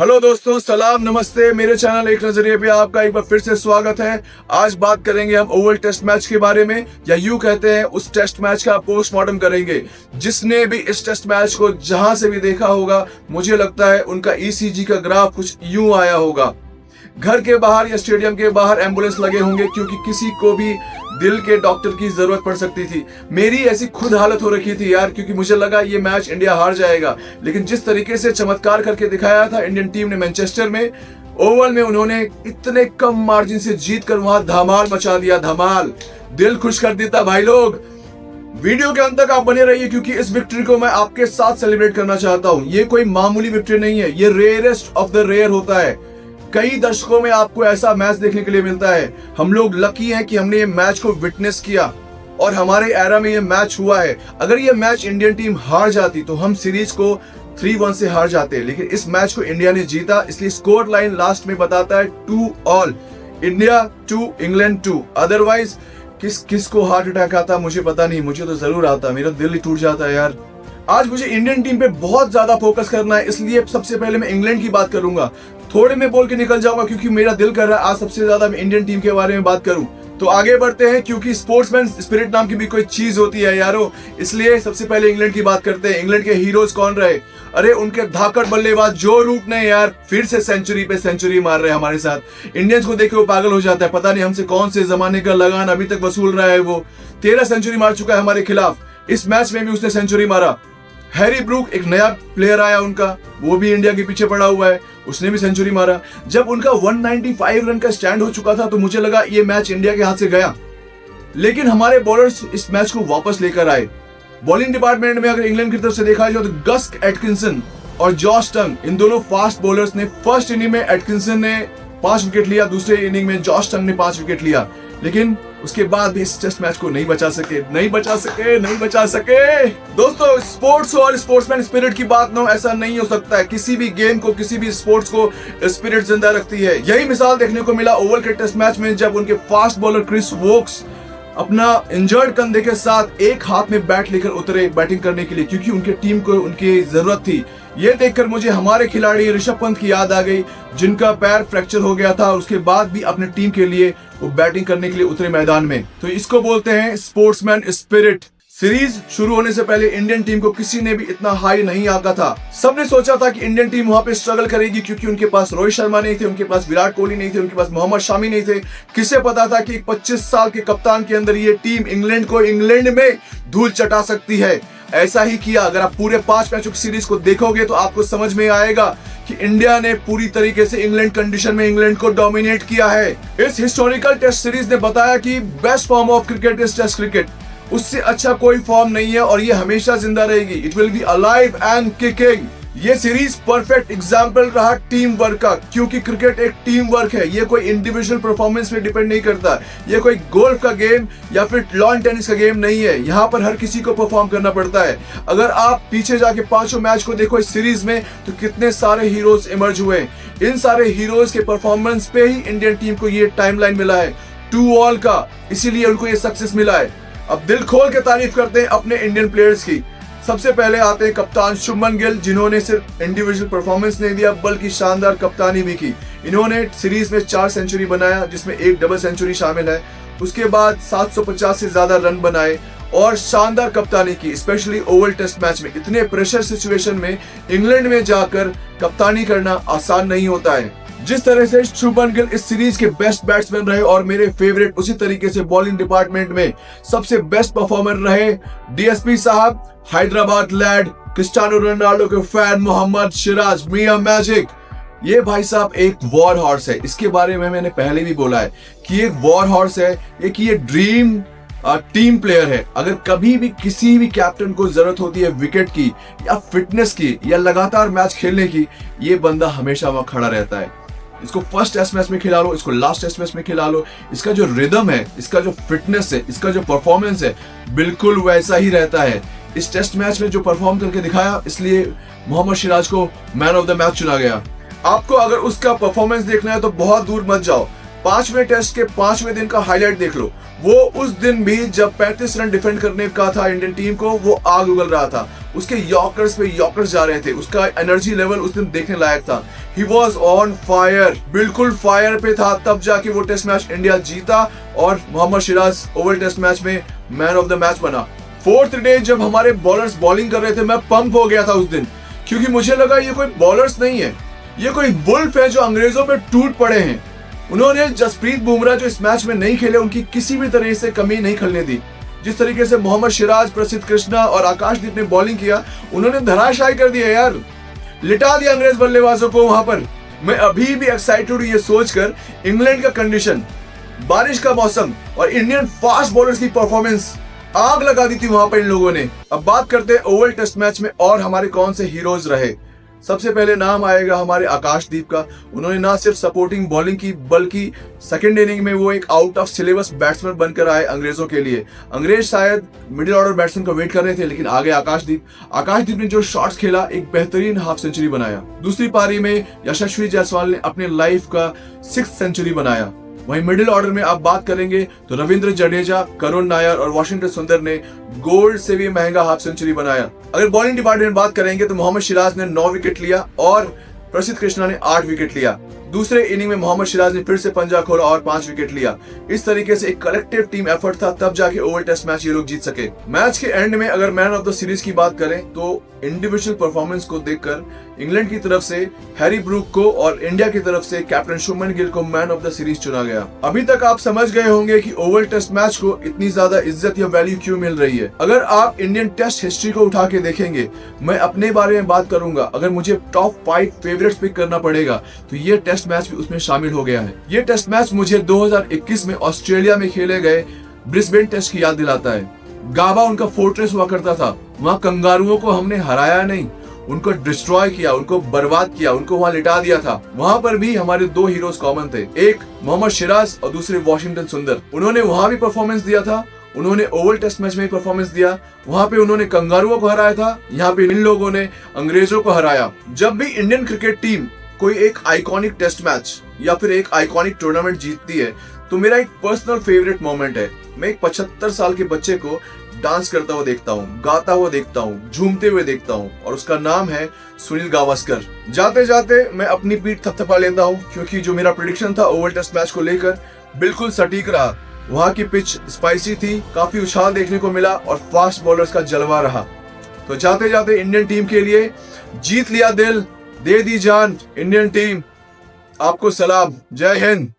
Hello दोस्तों, सलाम नमस्ते। मेरे चैनल एक नजरिए पे आपका एक बार फिर से स्वागत है। आज बात करेंगे हम ओवल टेस्ट मैच के बारे में, या यूं कहते हैं उस टेस्ट मैच का पोस्टमार्टम करेंगे। जिसने भी इस टेस्ट मैच को जहां से भी देखा होगा, मुझे लगता है उनका ईसीजी का ग्राफ कुछ यूं आया होगा। घर के बाहर या स्टेडियम के बाहर एम्बुलेंस लगे होंगे, क्योंकि किसी को भी दिल के डॉक्टर की जरूरत पड़ सकती थी। मेरी ऐसी खुद हालत हो रखी थी यार, क्योंकि मुझे लगा ये मैच इंडिया हार जाएगा। लेकिन जिस तरीके से चमत्कार करके दिखाया था इंडियन टीम ने मैनचेस्टर में, ओवल में उन्होंने इतने कम मार्जिन से जीत कर वहां धमाल मचा दिया। धमाल दिल खुश कर देता भाई लोग। वीडियो के अंत तक आप बने रहिए, क्योंकि इस विक्ट्री को मैं आपके साथ सेलिब्रेट करना चाहता हूं। ये कोई मामूली विक्ट्री नहीं है, ये रेयरेस्ट ऑफ द रेयर होता है। कई दशकों में आपको ऐसा मैच देखने के लिए मिलता है। हम लोग लकी हैं कि हमने ये मैच को विटनेस किया और हमारे एरा में ये मैच हुआ है। अगर ये मैच इंडियन टीम हार जाती तो हम सीरीज को 3-1 से हार जाते, लेकिन इस मैच को इंडिया ने जीता। इसलिए स्कोर लाइन लास्ट में बताता है 2-all, इंडिया 2 इंग्लैंड 2। अदरवाइज किस को हार्ट अटैक आता मुझे पता नहीं, मुझे तो जरूर आता। मेरा दिल ही टूट जाता है यार। आज मुझे इंडियन टीम पे बहुत ज्यादा फोकस करना है, इसलिए सबसे पहले मैं इंग्लैंड की बात करूंगा। थोड़े में बोल के निकल जाऊंगा, क्योंकि मेरा दिल कर रहा है आज सबसे ज्यादा मैं इंडियन टीम के बारे में बात करूं। तो आगे बढ़ते हैं, क्योंकि स्पोर्ट्समैन स्पिरिट नाम की भी कोई चीज होती है यारो। इसलिए सबसे पहले इंग्लैंड की बात करते हैं। इंग्लैंड के हीरोज कौन रहे? अरे उनके धाकड़ बल्लेबाज जो रूट ने यार, फिर से सेंचुरी पे सेंचुरी मार रहे हैं हमारे साथ। इंडियंस को देख के वो पागल हो जाता है। पता नहीं हमसे कौन से जमाने का लगान अभी तक वसूल रहा है। वो 13 सेंचुरी मार चुका है हमारे खिलाफ। इस मैच में भी उसने सेंचुरी मारा। हैरी ब्रूक एक नया प्लेयर आया उनका, वो भी इंडिया के पीछे पड़ा हुआ है, उसने भी सेंचुरी मारा। जब उनका 195 रन का स्टैंड हो चुका था तो मुझे लगा ये मैच इंडिया के हाथ से गया, लेकिन हमारे बॉलर्स इस मैच को वापस लेकर आए। बॉलिंग डिपार्टमेंट में अगर इंग्लैंड की तरफ से देखा जाए तो गस एटकिंसन और जॉश टंग, इन दोनों फास्ट बॉलर्स ने फर्स्ट इनिंग में एटकिंसन ने 5 विकेट लिया, दूसरे इनिंग में जॉश टंग ने 5 विकेट लिया। लेकिन उसके बाद भी इस टेस्ट मैच को नहीं बचा सके। दोस्तों, स्पोर्ट्स और स्पोर्ट्समैन स्पिरिट की बात ना, ऐसा नहीं हो सकता है। किसी भी गेम को, किसी भी स्पोर्ट्स को स्पिरिट जिंदा रखती है। यही मिसाल देखने को मिला ओवल के टेस्ट मैच में, जब उनके फास्ट बॉलर क्रिस वोक्स अपना इंजर्ड कंधे के साथ एक हाथ में बैट लेकर उतरे बैटिंग करने के लिए, क्योंकि उनके टीम को उनकी जरूरत थी। ये देखकर मुझे हमारे खिलाड़ी ऋषभ पंत की याद आ गई, जिनका पैर फ्रैक्चर हो गया था। उसके बाद भी अपने टीम के लिए वो बैटिंग करने के लिए उतरे मैदान में। तो इसको बोलते हैं स्पोर्ट्समैन स्पिरिट। सीरीज शुरू होने से पहले इंडियन टीम को किसी ने भी इतना हाई नहीं आंका था। सबने सोचा था कि इंडियन टीम वहां पे स्ट्रगल करेगी, क्योंकि उनके पास रोहित शर्मा नहीं थे, उनके पास विराट कोहली नहीं थे, उनके पास मोहम्मद शामी नहीं थे। किसे पता था कि 25 साल के कप्तान के अंदर ये टीम इंग्लैंड को इंग्लैंड में धूल चटा सकती है। ऐसा ही किया। अगर आप पूरे 5 मैचों की सीरीज को देखोगे तो आपको समझ में आएगा कि इंडिया ने पूरी तरीके से इंग्लैंड कंडीशन में इंग्लैंड को डोमिनेट किया है। इस हिस्टोरिकल टेस्ट सीरीज ने बताया कि best form of cricket is test cricket. उससे अच्छा कोई फॉर्म नहीं है और ये हमेशा जिंदा रहेगी। It will be alive and kicking. ये सीरीज परफेक्ट एग्जाम्पल रहा टीम वर्क का, क्योंकि क्रिकेट एक टीम वर्क है। ये कोई इंडिविजुअल परफॉर्मेंस पे डिपेंड नहीं करता। ये कोई गोल्फ का गेम या फिर लॉन टेनिस का गेम नहीं है। यहाँ पर हर किसी को परफॉर्म करना पड़ता है। अगर आप पीछे जाके 5 मैच को देखो इस सीरीज में, तो कितने सारे हीरोज इमर्ज हुए। इन सारे हीरोज के परफॉर्मेंस पे ही इंडियन टीम को ये टाइमलाइन मिला है 2-all का, इसीलिए उनको ये सक्सेस मिला है। अब दिल खोल के तारीफ करते हैं अपने इंडियन प्लेयर्स की। सबसे पहले आते हैं कप्तान शुभमन गिल, जिन्होंने सिर्फ इंडिविजुअल परफॉर्मेंस नहीं दिया बल्कि शानदार कप्तानी भी की। इन्होंने सीरीज में 4 सेंचुरी बनाया, जिसमें एक डबल सेंचुरी शामिल है। उसके बाद 750 से ज्यादा रन बनाए और शानदार कप्तानी की। स्पेशली ओवल टेस्ट मैच में इतने प्रेशर सिचुएशन में इंग्लैंड में जाकर कप्तानी करना आसान नहीं होता है। जिस तरह से शुभमन गिल इस सीरीज के बेस्ट बैट्समैन रहे और मेरे फेवरेट, उसी तरीके से बॉलिंग डिपार्टमेंट में सबसे बेस्ट परफॉर्मर रहे डीएसपी साहब, हैदराबाद लैड, क्रिस्टियानो रोनाल्डो के फैन मोहम्मद सिराज, मियां मैजिक। ये भाई साहब एक वॉर हॉर्स है। इसके बारे में मैंने पहले भी बोला है कि एक वॉर हॉर्स है, एक ये ड्रीम टीम प्लेयर है। अगर कभी भी किसी भी कैप्टन को जरूरत होती है विकेट की या फिटनेस की या लगातार मैच खेलने की, ये बंदा हमेशा वहां खड़ा रहता है। इसको फर्स्ट टेस्ट मैच में खिला लो, इसको लास्ट टेस्ट मैच में खिला लो, इसका जो रिदम है, इसका जो फिटनेस है, इसका जो परफॉर्मेंस है, बिल्कुल वैसा ही रहता है। इस टेस्ट मैच में जो परफॉर्म करके दिखाया, इसलिए मोहम्मद सिराज को मैन ऑफ द मैच चुना गया। आपको अगर उसका परफॉर्मेंस देखना है तो बहुत दूर मत जाओ। 5वें टेस्ट के 5वें दिन का हाईलाइट देख लो। वो उस दिन भी जब 35 रन डिफेंड करने का था इंडियन टीम को, वो आग उगल रहा था। उसके यॉर्कर्स पे यॉर्कर्स जा रहे थे। उसका एनर्जी लेवल उस दिन देखने लायक था। ही वॉज ऑन फायर, बिल्कुल फायर पे था। तब जाके वो टेस्ट मैच इंडिया जीता और Mohammed Siraj Oval test match में मैन ऑफ द मैच बना। 4th डे जब हमारे बॉलर्स बॉलिंग कर रहे थे, मैं पंप हो गया था उस दिन, क्योंकि मुझे लगा ये कोई बॉलर्स नहीं है, ये कोई बुल्फ है जो अंग्रेजों पे टूट पड़े हैं। उन्होंने जसप्रीत बुमराह जो इस मैच में नहीं खेले, उनकी किसी भी तरह से कमी नहीं खलने दी। जिस तरीके से मोहम्मद सिराज, प्रसिद्ध कृष्णा और आकाशदीप ने बॉलिंग किया, उन्होंने धराशायी कर दिया यार, लिटा दिया अंग्रेज बल्लेबाजों को वहां पर। मैं अभी भी एक्साइटेड हूं ये सोचकर, इंग्लैंड का कंडीशन, बारिश का मौसम और इंडियन फास्ट बॉलर्स की परफॉर्मेंस, आग लगा दी थी वहां पर इन लोगों ने। अब बात करते हैं ओवल टेस्ट मैच में और हमारे कौन से हीरोज रहे। सबसे पहले नाम आएगा हमारे आकाशदीप का। उन्होंने ना सिर्फ सपोर्टिंग बॉलिंग की, बल्कि सेकंड इनिंग में वो एक आउट ऑफ सिलेबस बैट्समैन बनकर आए अंग्रेजों के लिए। अंग्रेज शायद मिडिल ऑर्डर बैट्समैन का वेट कर रहे थे, लेकिन आगे आकाशदीप। आकाशदीप ने जो शॉट्स खेला, एक बेहतरीन हाफ सेंचुरी बनाया। दूसरी पारी में यशस्वी जायसवाल ने अपने लाइफ का 6th सेंचुरी बनाया। वहीं मिडिल ऑर्डर में आप बात करेंगे तो रविंद्र जडेजा, करुण नायर और वाशिंगटन सुंदर ने गोल्ड से भी महंगा हाफ सेंचुरी बनाया। अगर बॉलिंग डिपार्टमेंट में बात करेंगे तो मोहम्मद सिराज ने 9 विकेट लिया और प्रसिद्ध कृष्णा ने 8 विकेट लिया। दूसरे इनिंग में मोहम्मद सिराज ने फिर से पंजा खोला और 5 विकेट लिया। इस तरीके से एक कलेक्टिव टीम एफर्ट था, तब जाके ओवल टेस्ट मैच ये लोग जीत सके। मैच के एंड में अगर मैन ऑफ द सीरीज की बात करें तो इंडिविजुअल परफॉर्मेंस को देखकर इंग्लैंड की तरफ से हैरी ब्रूक को और इंडिया की तरफ से कैप्टन शुभमन गिल को मैन ऑफ द सीरीज चुना गया। अभी तक आप समझ गए होंगे कि ओवल टेस्ट मैच को इतनी ज्यादा इज्जत या वैल्यू क्यों मिल रही है। अगर आप इंडियन टेस्ट हिस्ट्री को उठा के देखेंगे, मैं अपने बारे में बात करूंगा, अगर मुझे टॉप 5 फेवरेट्स पिक करना पड़ेगा तो ये टेस्ट मैच भी उसमें शामिल हो गया है। ये टेस्ट मैच मुझे 2021 में ऑस्ट्रेलिया में खेले गए ब्रिस्बेन टेस्ट की याद दिलाता है। गाबा उनका फोर्ट्रेस हुआ करता था। वहां कंगारुओं को हमने हराया नहीं, उनको डिस्ट्रॉय किया, उनको बर्बाद किया, उनको वहां लिटा दिया था। वहां पर भी हमारे 2 हीरोज कॉमन थे, एक मोहम्मद सिराज और दूसरे वाशिंगटन सुंदर। उन्होंने वहां भी परफॉर्मेंस दिया था, उन्होंने ओवल टेस्ट मैच में परफॉर्मेंस दिया। वहां पे उन्होंने कंगारुओं को हराया था, यहाँ पे इन लोगों ने अंग्रेजों को हराया। जब भी इंडियन क्रिकेट टीम कोई एक आइकॉनिक टेस्ट मैच या फिर एक आइकॉनिक टूर्नामेंट जीतती है तो मेरा एक पर्सनल फेवरेट मोमेंट है। मैं एक 75 साल के बच्चे को डांस करता हुआ देखता हूँ, गाता हुआ देखता हूँ, झूमते हुए देखता हूँ, और उसका नाम है सुनील गावस्कर। जाते जाते मैं अपनी पीठ थपथपा लेता हूँ, क्योंकि जो मेरा प्रेडिक्शन था ओवल टेस्ट मैच को लेकर बिल्कुल सटीक रहा। वहां की पिच स्पाइसी थी, काफी उछाल देखने को मिला और फास्ट बॉलर्स का जलवा रहा। तो जाते जाते इंडियन टीम के लिए जीत लिया दिल, दे दी जान इंडियन टीम। आपको सलाम, जय हिंद।